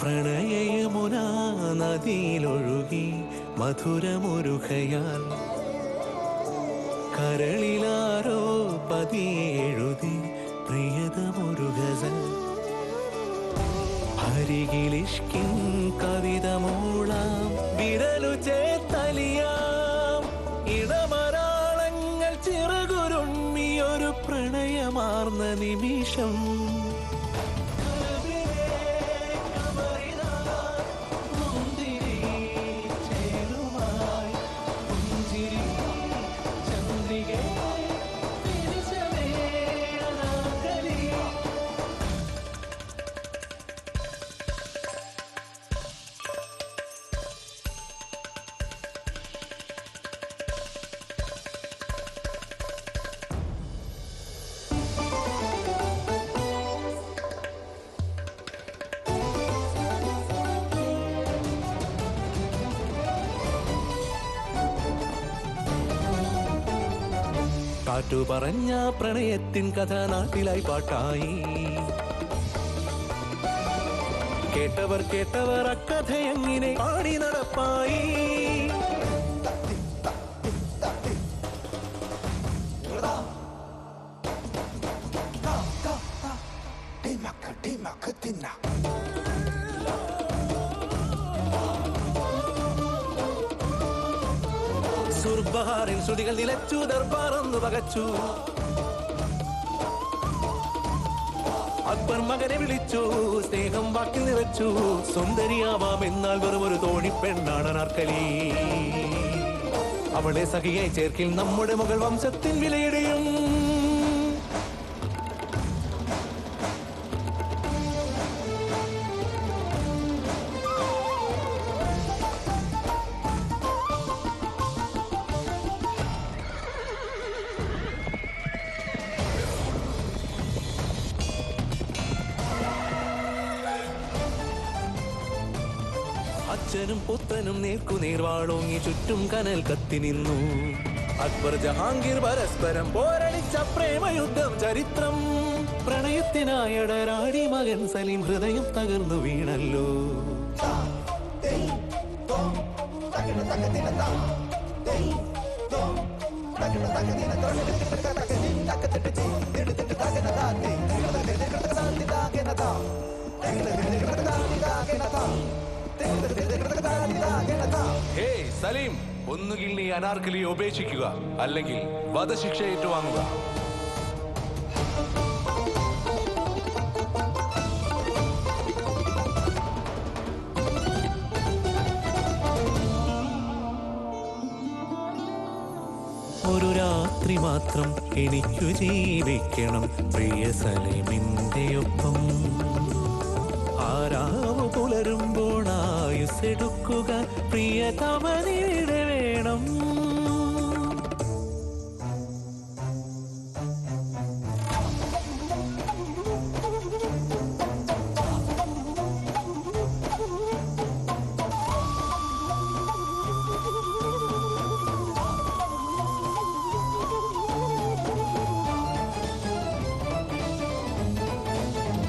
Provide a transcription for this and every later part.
പ്രണയയമുനാ നദിയിലൊഴുകി മധുരമൊരുകയാൽ കരളിലാരോ പതിയെഴുതി പ്രിയതമൊരുകകൾ അരികിലിഷ്കിൻ കവിത മൂളാം വിരലു ചേത്തലിയാം ഇടമരാളങ്ങൾ ചിറകുരുമ്മിയൊരു പ്രണയമാർന്ന നിമിഷം കാറ്റു പറഞ്ഞ പ്രണയത്തിൻ കഥ നാട്ടിലായി പാട്ടായി കേട്ടവർ അക്കഥയെങ്ങനെ പാടി നടപ്പായി സുർബഹാറിൻ ശ്രുതികൾ നിലച്ചു ദർബാറൊന്നു പകച്ചു അക്ബർ മകനെ വിളിച്ചു സ്നേഹം വാക്കിൽ നിറച്ചു സുന്ദരിയാവാം എന്നാൽ വെറും ഒരു തോണിപ്പെണ്ണാണ് അനാർക്കലി അവളെ സഖിയായി ചേർക്കിൽ നമ്മുടെ മുഗൾ വംശത്തിൻ വിലയിടിയും അച്ഛനും പുത്രനും നേർക്കുനേർവാളോങ്ങി ചുറ്റും കനൽ കത്തി നിന്നു അക്ബർ ജഹാംഗീർ പരസ്പരം പോരടിച്ച പ്രേമയുദ്ധം ചരിത്രം പ്രണയത്തിനായടരാടി മകൻ സലീം ഹൃദയം തകർന്നു വീണല്ലോ ഹേയ് സലീം, ഒന്നുകിൽ നീ അനാർക്കലിയെ ഉപേക്ഷിക്കുക, അല്ലെങ്കിൽ വധശിക്ഷ ഏറ്റുവാങ്ങുക. ഒരു രാത്രി മാത്രം എനിക്കു ജീവിക്കണം പ്രിയ സലീമിന്റെ ഒപ്പം. ആരാവ് പുലരുമ്പോൾ ആയുസ്സെടുക്കുക പ്രിയതമനിടെ വേണം.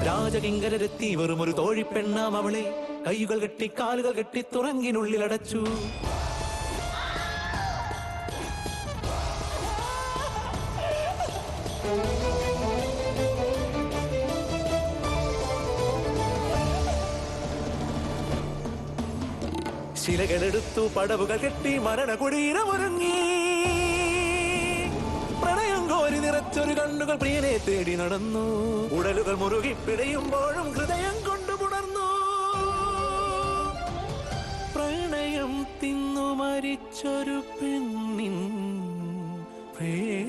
രാജകിങ്കരരെത്തി വെറും ഒരു തോഴിപ്പെണ്ണാം അവളെ കൈകൾ കെട്ടി കാലുകൾ കെട്ടി തുറങ്കിനുള്ളിൽ അടച്ചു. ശിലകളെടുത്തു പടവുകൾ കെട്ടി മരണകുടീരമൊരുങ്ങി. പ്രണയം കോരി നിറച്ചൊരു കണ്ണുകൾ പ്രിയനെ തേടി നടന്നു. ഉടലുകൾ മുറുകി പിടയുമ്പോഴും ഹൃദയം കൊണ്ടു പുണർന്നു. പ്രണയം തിന്നു മരിച്ചൊരു പെണ്ണിൻ പ്രേമകുടീരമുറങ്ങി.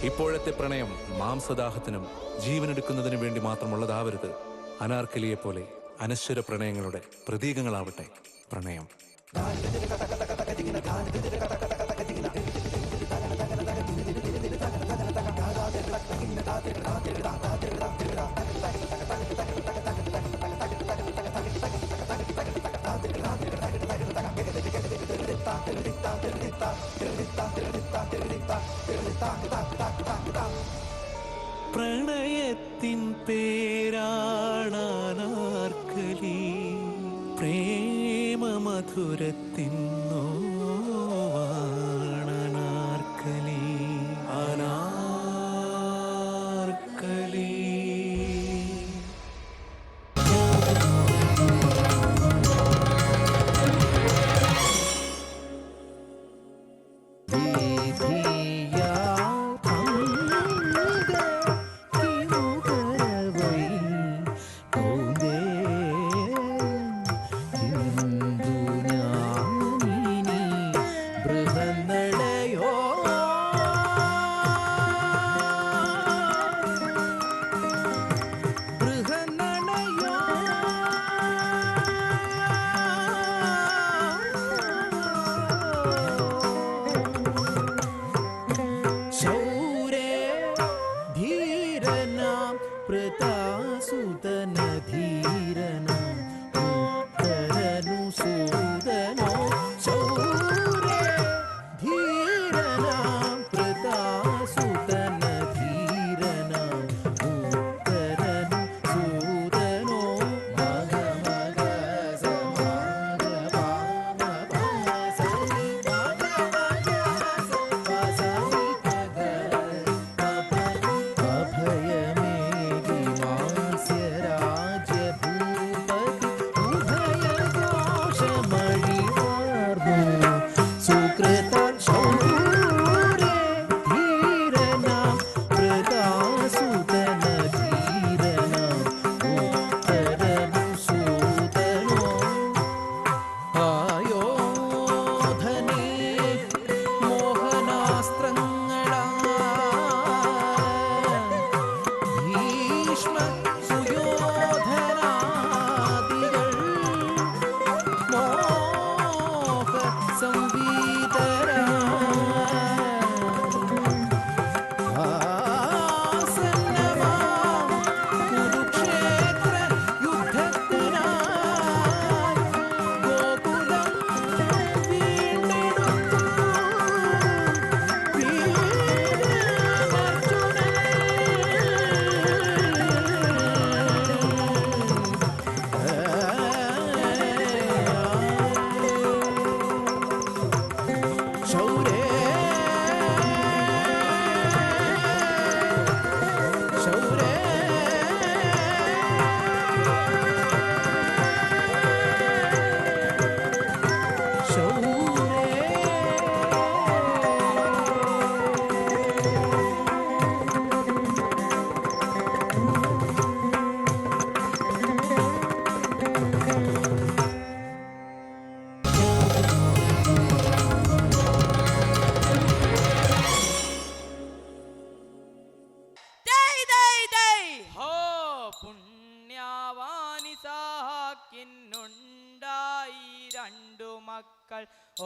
ഇപ്പോഴത്തെ പ്രണയം മാംസദാഹത്തിനും ജീവനെടുക്കുന്നതിനു വേണ്ടി മാത്രമുള്ളതാവരുത്. അനാർക്കലിയെ പോലെ അനശ്വര പ്രണയങ്ങളുടെ പ്രതീകങ്ങളാവട്ടെ പ്രണയം. പ്രണയത്തിൻ പേരാണാനാർക്കലി പ്രേമ മധുരത്തിൻ നോവാണനാർക്കലി അനാർക്കലി.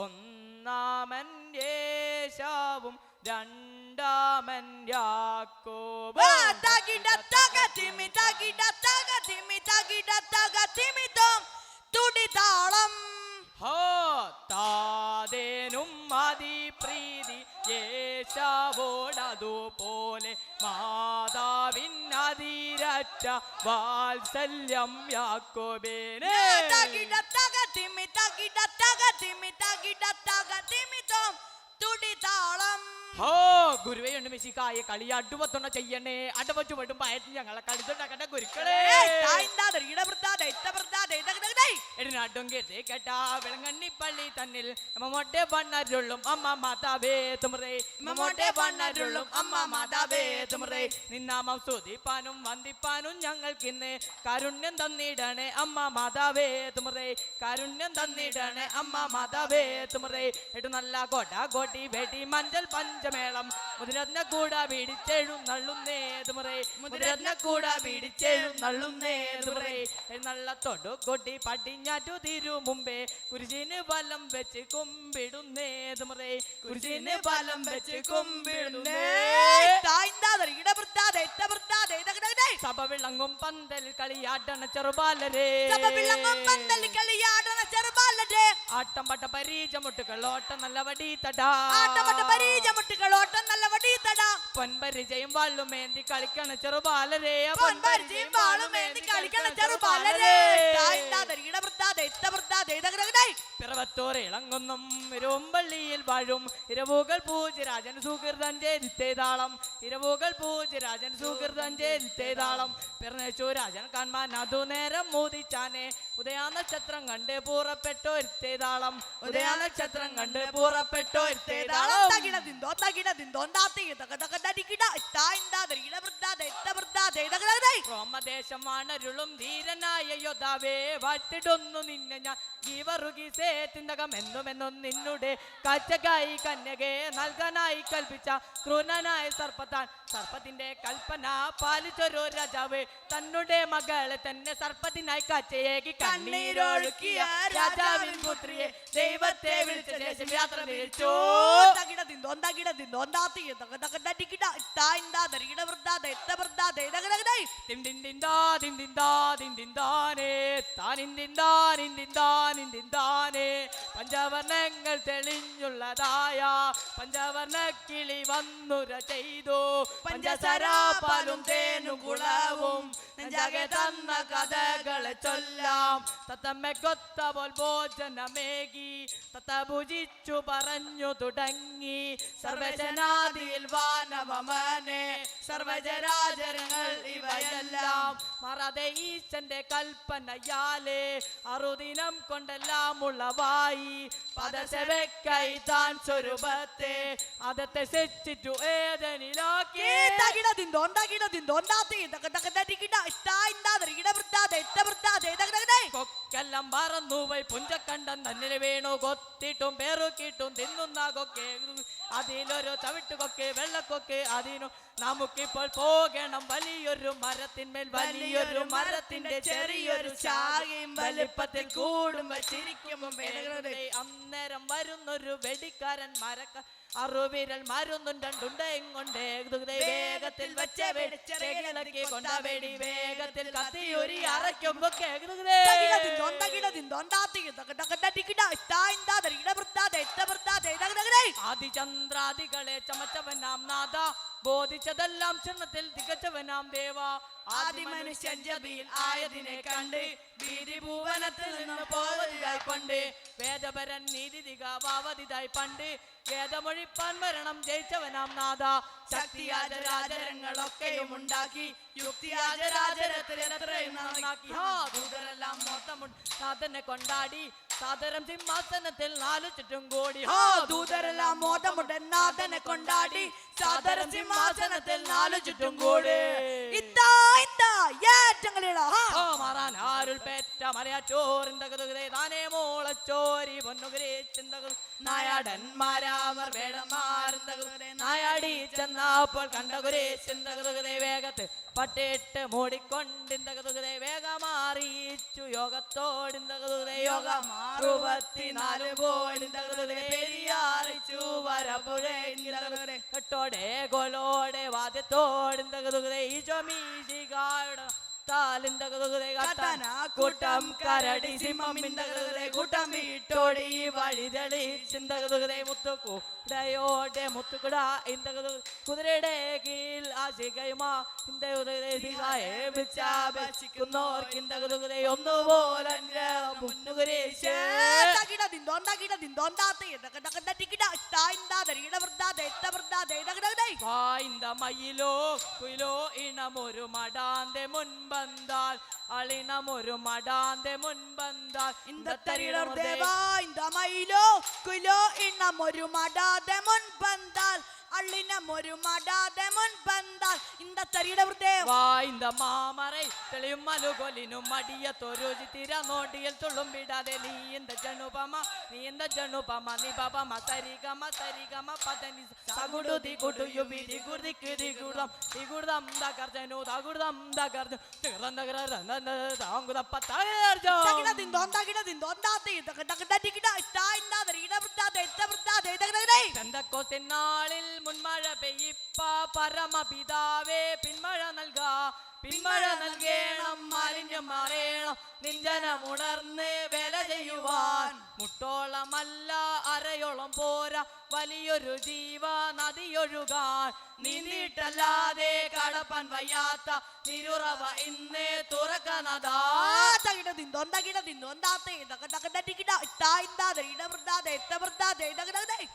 ഒന്നാമൻ യേശാവും രണ്ടാമൻ യാക്കോബ്. തുടിതാളം ഹോ താതേനും അതിപ്രീതി യേശാവോടതുപോലെ മാതാവിൻ അതിരറ്റ വാത്സല്യം യാക്കോബേനെ. തുടിതാളം ഹോ ഗുരുവേ മെസ്സിക്കായ കളി അടുവത്തൊണ്ണ ചെയ്യണേ അടവച്ചു പെട്ടും പയറ്റി ഞങ്ങളെ കളിച്ചുണ്ടാക്കട്ടെ ഗുരുക്കളെ. കേട്ടാ വിളങ്ങണ്ണി പള്ളി തന്നിൽ മൊട്ടെ പണ്ണരുള്ളും അമ്മ മാതാവേ തുമറേ മൊട്ടെ പണ്ണരുള്ളും അമ്മ മാതാവേ തുമറേ. നിന്നാമം സ്തുതിപ്പാനും വന്ദിപ്പാനും ഞങ്ങൾക്കിന്ന് കാരുണ്യം തന്നിടണേ അമ്മ മാതാവേ തുമറേ. കാരുണ്യം തന്നിടണേ അമ്മ മാതാവേ തുമറേ. ഏറ്റു നല്ല കോട്ട കോട്ടി വെടി മഞ്ചൽ പഞ്ചമേളം മുതിരത്ന കൂട പിടിച്ചെഴുന്നള്ളുന്നേ തുമറേ. മുതിരത്ന കൂട പിടിച്ചെഴുന്നള്ളുന്നേ തുമറേ. നല്ല തൊടു കൊട്ടി പടിഞ്ഞാറ്റു തിരു മുമ്പേ കുരിശിന് ബലം വെച്ച് കുമ്പിടുന്നേ തുമറേ. കുരിശിന് ബലം വെച്ച് കുമ്പിടുന്നേ. സഭ വിളങ്ങും പന്തൽ കളിയാടണ ചെറുബാലരേ. ആട്ടം പട്ട പരീചമുട്ടുകൾ ഓട്ടം നല്ല വടി തടാ. പൊൻപരിചയും വാളുമേന്തി കളിക്കണ ചെറുബാലരെ പൊൻപരിചയും വാളുമേന്തി കളിക്കണ ചെറുബാലരെ പിറവത്തോർ ഇളങ്ങുന്നും ഇരുമ്പള്ളിയിൽ വാഴും ഇരവുകൾ പൂജ്യരാജൻ സുഹൃതൻ ചേരിത്തേതാളം ഇരവുകൾ പൂജ്യരാജൻ സുഹൃതൻ ചേരിത്തേതാളം പിറന്നേശു രാജൻ കാൺമാൻ അതു നേരം മോദിച്ചാനെ ഉദയാ നക്ഷത്രം കണ്ട് പൂറപ്പെട്ടോരുത്തേതാളം ഉദയാ നക്ഷത്രം കണ്ട് പൂറപ്പെട്ടോരുത്തേതാളം റോമദേശമാണരുളും ധീരനായ യോദ്ധാവേ വാഴ്ത്തിടുന്നു നിന്നെ ഞാൻ ജീവറുകി സേത്തിന്തകം എന്നുമെന്നും നിന്നുടെ കാഴ്ചക്കായി കന്യകെ നൽകാനായി കൽപ്പിച്ച ക്രൂരനായ സർപ്പത്താൻ സർപ്പത്തിന്റെ കൽപ്പന പാലിച്ചൊരു രാജാവ് തന്നെ മകളെ തന്നെ സർപ്പത്തിനായി കാച്ചയേകി കണ്ണീരൊഴുക്കിയ രാജാവിൻ പുത്രിയെ ദൈവത്തെ വിളിച്ച ശേഷം യാത്ര തിരിച്ചു പഞ്ചവർണ്ണങ്ങൾ തെളിഞ്ഞുള്ളതായ പഞ്ചവർണ്ണ കിളി വന്നുര ചെയ്തു പഞ്ചസരാപാലും തേനും കുളവും നെഞ്ചാകെ തന്ന കഥകളെ ചൊല്ലാം തത്തമ്മക്കൊത്ത പോൽ ഭോജനമേകി തത്ത ഭുജിച്ചു പറഞ്ഞു തുടങ്ങി സർവജനാദിയിൽ വാനവമനെ സർവജരാചരങ്ങൾ ഇവയെല്ലാം മറതെ ഈശന്റെ കൽപ്പനയാലേ അറുദിനം കൊണ്ടെല്ലാം ഉള്ളവായി പദസെവയ്ക്കായി താൻ സ്വരൂപത്തെ അതത്തെ ശിച്ചിട്ടു ഏതനിലാക്കി കൊക്കെല്ലാം പറന്നുപോയി പുഞ്ചക്കണ്ടം തന്നിൽ വീണു കൊത്തിട്ടും പേറുക്കിട്ടും തിന്നുന്ന കൊക്കെ അതിലൊരു ചവിട്ടുകൊക്കെ വെള്ളക്കൊക്കെ അതിനു നമുക്കിപ്പോൾ പോകണം വലിയൊരു മരത്തിന്മേൽ വലിയൊരു മരത്തിന്റെ ചെറിയൊരു ശാഖയും വലിപ്പത്തിൽ കൂടും വച്ചിരിക്കുമ്പോ അന്നേരം വരുന്നൊരു വെടിക്കാരൻ മരക്ക അറുവിരൽ മരുന്നുണ്ടുണ്ട് എങ്ങൊണ്ടേ വേഗത്തിൽ വെച്ച വെടിച്ചിളക്കി കൊണ്ട വെടി വേഗത്തിൽ കത്തിയൊരി അറയ്ക്കുമ്പോ ആദിചന്ദ്രാദികളെ ചമച്ചവനാം നാഥ ബോധിച്ചതെല്ലാം ക്ഷണത്തിൽ തികച്ചവനാം ദേവ ആദി മനുഷ്യൻ ജബിയിൽ ആയതിനെ കണ്ട് ഭൂവനത്തിൽ നിന്ന് പോവതിതായി പണ്ട് വേദപരൻ നീതി തികാവാവതിതായി പണ്ട് വേദമൊഴിപ്പാൻ മരണം ജയിച്ചവനാം നാഥ ശക്തിയാചരാചരങ്ങളൊക്കെയും ഉണ്ടാക്കി യുക്തിയാചരാചരത്തിൽ എത്രയും നന്നാക്കി ദൂതരെല്ലാം മൊത്തമുണ്ട് സാധനെ കൊണ്ടാടി സാദരം സിംഹാസനത്തിൽ നാലു ചുറ്റും കൂടി ദൂതരെല്ലാം മോദമുണ്ട് നാഥനെ കൊണ്ടാടി സാദരം സിംഹാസനത്തിൽ നാലു ചുറ്റും കൂടി മാറാൻ ആരുൾ പെറ്റ മലയാച്ചോറിന്തകതേ താനേ മോളച്ചോരി പൊന്നുകരേ ചിന്തകൾ നായാടന്മാരാമർ വേടന്മാരുന്തകതേ നായാടി ചെന്നപ്പോൾ കണ്ടകുരേ ചിന്തകതേ വേഗത്ത് പട്ടിട്ട് മൂടിക്കൊണ്ടിന്തകതേ വേഗമാറിയിച്ചു യോഗത്തോടിന്തകതേ യോഗം 64 കോടിന്തകതേ പെരിയാറിച്ചു വരപുഴേ എട്ടോടെ ഗോലോടെ വാദ്യത്തോടിന്തകതേ ഈശോമീശികായുടെ കൂട്ടം കരടി സിംഹമിന്തകതേ കൂട്ടം വീട്ടോടി വഴിതളി ചിന്തകതേ മുത്തുക്കുടയോടെ മുത്തുകുട ഇന്ദകത കുതിരയുടെ കീൽ ആശികയുമാ ഇന്ദകുന്നോർക്കിന്തകതേ ഒന്നുപോലെ മയിലോ കുയിലോ ഇണമൊരു മടാന്റെ മുൻപന്താൽ അളിണമൊരു മടാന്റെ മുൻപന്താൽ ഇന്ദത്തരിടർ ദേവാ ഇന്ദ മയിലോ കുയിലോ ഇണമൊരു മടാതെ മുൻപന്താൽ അള്ളിനമൊരു മടാതെ മുൻപന്താൽ ഇന്ദത്തരിയുടെ ദേവാ ഇന്ദ മാമറൈ തെളിയും മലുകൊലിനും മടിയത്തൊരുചി തിര നോട്ടിയിൽ തുള്ളും വിടാതെ നീ എന്ത ജണുപമ നിപപമ സരിഗമ പതനി സഗുഡു ദിഗുഡു യുബി ദിഗുർദിക്ക് ദിഗുർദം ദഗർജനു ദഗുർദം ദഗർജ നാളിൽ മുൻമഴ പെയ്യിപ്പ പരമപിതാവേ പിന്മഴ നൽകേണം മാലിന്യം മാറേണം നിഞ്ജനമുണർന്ന് വേല ചെയ്യുവാൻ മുട്ടോളമല്ല അരയോളം പോരാ വലിയൊരു ജീവ നദിയൊഴുകാൻ നീന്തിയിട്ടല്ലാതെ കടപ്പാൻ വയ്യാത്ത തിരുറവ ഇന്ന് തുറക്കണതാ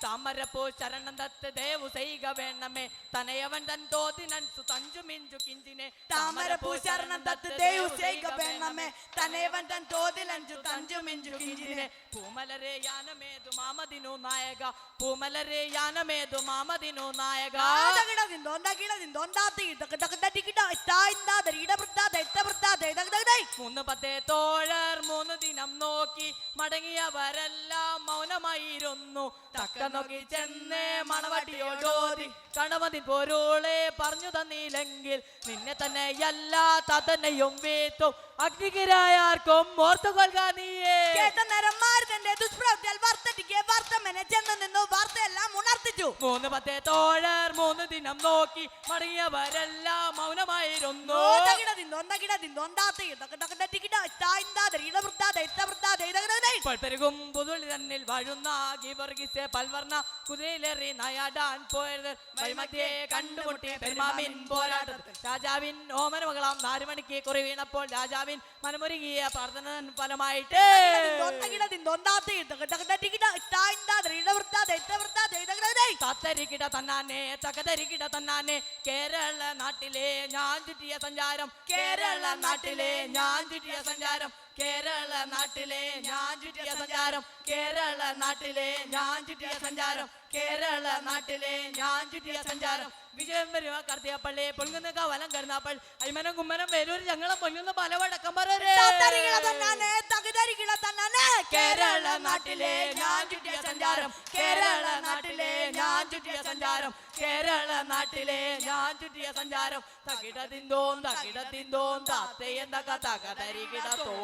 താമരപ്പൂ ശരണം തത്ത് ദേവു ചെയ്ക വേണമേ തനയവൻ തൻ തോതിനൻസു തഞ്ചു മിഞ്ചു കിഞ്ചിനെ താമരപ്പൂ ശരണം തത്ത് ദേവു ചെയ്ക വേണമേ തനയവൻ തൻ തോതിലഞ്ചു തഞ്ചു മിഞ്ചു കിഞ്ചിനെ പൂമലരെ യാനമേതു മാമദിനു നായക പൂമലരെ യാനമേതു മാമദിനു നായക മൂന്ന് പത്തേ തോഴർ 3 ദിനം നോക്കി മടങ്ങിയവരെല്ലാം മൗനമായിരുന്നു തക്ക നോക്കി ചെന്ന് മണവട്ടിയോടോതി കണവതിൻ പൊരുളെ പറഞ്ഞു തന്നില്ലെങ്കിൽ നിന്നെ തന്നെയല്ല തതന്നെയും വീത്തും അഗ്നികിരായാർക്കും ഓർത്തുകൊള്ളുക നീയേ മൂന്ന് പത്തേ തോഴർ 3 ദിനം നോക്കി മടങ്ങിയവരെല്ലാം മൗനമായിരുന്നു പെരുകും പുതുളി തന്നിൽ വഴുന്ന ഗീവർഗീസ് പൽവർണ്ണ കുതിരയിലേറി നയാടാൻ പോയത് വൈമധ്യേ കണ്ടുമുട്ടി പെരുമാമിൻ പോരാട്ടത്തിൽ രാജാവിൻ ഓമന മകളാം 4 മണിക്ക് കുറി വീണപ്പോൾ രാജാവിൻ മനമുരുകിയ പ്രാർത്ഥന ഫലമായിട്ട് തത്തരിക്കിട തന്നാനെ തകതരിക്കിട തന്നാനെ കേരള നാട്ടിലെ ഞാൻ ചുറ്റിയ സഞ്ചാരം കേരള നാട്ടിലെ ഞാൻ ചുറ്റിയ സഞ്ചാരം കേരള നാട്ടിലെ ഞാൻ ചുറ്റിയ സഞ്ചാരം കേരള നാട്ടിലെ ഞാൻ ചുറ്റിയ സഞ്ചാരം കേരള നാട്ടിലെ ഞാൻ ചുറ്റിയ സഞ്ചാരം വിജയം വരുക കർത്തിയപ്പള്ളി പൊങ്ങുന്ന കവലം കരുന്നാപ്പൾ അയ്മനം കുമ്മനം വേലൂർ ഞങ്ങളെ പൊങ്ങുന്ന പലവടക്കം പറയേ കേരള നാട്ടിലെ ഞാൻ ചുറ്റിയ സഞ്ചാരം കേരള നാട്ടിലെ ഞാൻ ചുറ്റിയ സഞ്ചാരം കേരള നാട്ടിലെ ഞാൻ ചുറ്റിയ സഞ്ചാരം തകിടതിന്തോം താത്തയെന്തക തകതരികിടത്തോ